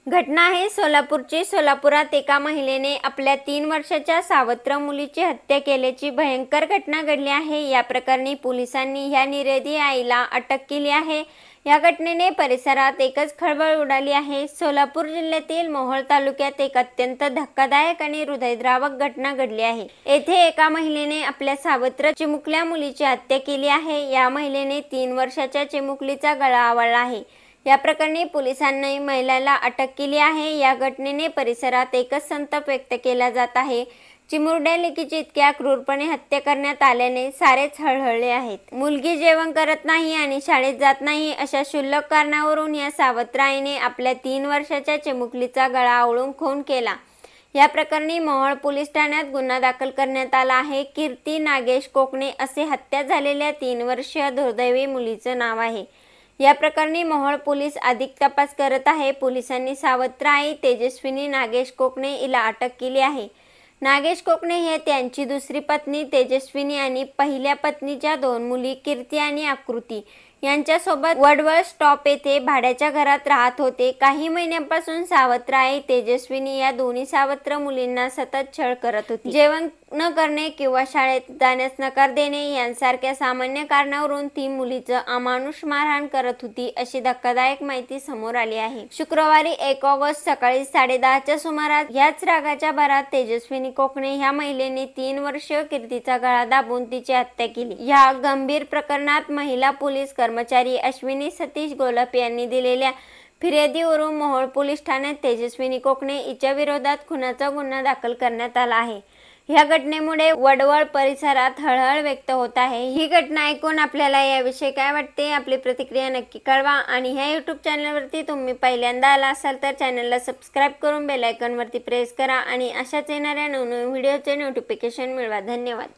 घटना आहे सोलापूरची। सोलापुरात एका महिलेने आपल्या 3 वर्षाच्या सावत्र मुलीची हत्या केल्याची भयंकर घटना घडली आहे। या प्रकरणी पोलिसांनी ह्या निरधी आईला अटक केली आहे। या घटनेने परिसरात एकच खळबळ उडाली आहे। सोलापूर जिल्ह्यातील मोहोळ तालुक्यात एक अत्यंत धक्कादायक आणि हृदयद्रावक घटना घडली आहे। येथे एका महिलेने आपल्या सावत्र चिमुकल्या मुलीची हत्या केली आहे। या महिलेने 3 वर्षाच्या चिमुकलीचा गळा आवळला आहे। या प्रकरणी पोलिसांनी महिलेला अटक केली आहे। या घटनेने परिसरात एकच संताप व्यक्त केला जात आहे। चिमुरड्या लेकीची इतक्या क्रूरपणे हत्या करण्यात आल्याने सारेच हळहळले आहेत। मुलगी जेवण करत नाही आणि शाळेत जात नाही अशा क्षुल्लक कारणावरून या सावत्र आईने आपल्या 3 वर्षाच्या चिमुकलीचा गळा आवळून खून केला। या प्रकरणी मोहोळ पोलीस ठाण्यात गुन्हा दाखल करण्यात आला आहे। कीर्ती नागेश कोकणे असे हत्या झालेल्या 3 वर्षीय दुर्दैवी मुलीचं नाव आहे। या प्रकरणी मोहोळ पोलीस अधिक तपास करत आहे। पोलिसांनी सावत्र आई तेजस्विनी नागेश कोकणे हिला अटक केली आहे। नागेश कोकणे हे त्यांची दुसरी पत्नी तेजस्विनी आणि पहिल्या पत्नीच्या 2 मुली कीर्ती आणि आकृती यांच्यासोबत वडवळ स्टॉप येथे भाड्याच्या घरात राहत होते। काही महिन्यांपासून सावत्र आई तेजस्विनी या दोन्ही सावत्र मुलींना सतत छळ करत होती। जेवण न करणे किंवा शाळेत जाण्यास नकार देणे यांसारख्या सामान्य कारणावरून ती मुलीचं अमानुष मारहाण करत होती अशी धक्कादायक माहिती समोर आली आहे। शुक्रवारी 1 ऑगस्ट सकाळी 10:30च्या सुमारास याच रागाच्या भरात तेजस्विनी कोकणे ह्या महिलेने 3 वर्षीय कीर्तीचा गळा दाबून तिची हत्या केली। या गंभीर प्रकरणात महिला पोलीस कर्मचारी अश्विनी सतीश गोलप यांनी दिलेल्या फिर्यादीवरून मोहोळ पोलीस ठाण्यात तेजस्विनी कोकणे हिच्या विरोधात खुनाचा गुन्हा दाखल करण्यात आला आहे। या घटनेमुळे वडवळ परिसरात हळहळ व्यक्त होत आहे। ही घटना ऐकून आपल्याला याविषयी काय वाटते? आपली प्रतिक्रिया नक्की कळवा आणि ह्या यूट्यूब चॅनलवरती तुम्ही पहिल्यांदा आला असाल तर चॅनलला सबस्क्राईब करून बेल आयकॉनवरती प्रेस करा आणि अशाच येणाऱ्या नवनवीन व्हिडिओचे नोटिफिकेशन मिळवा। धन्यवाद।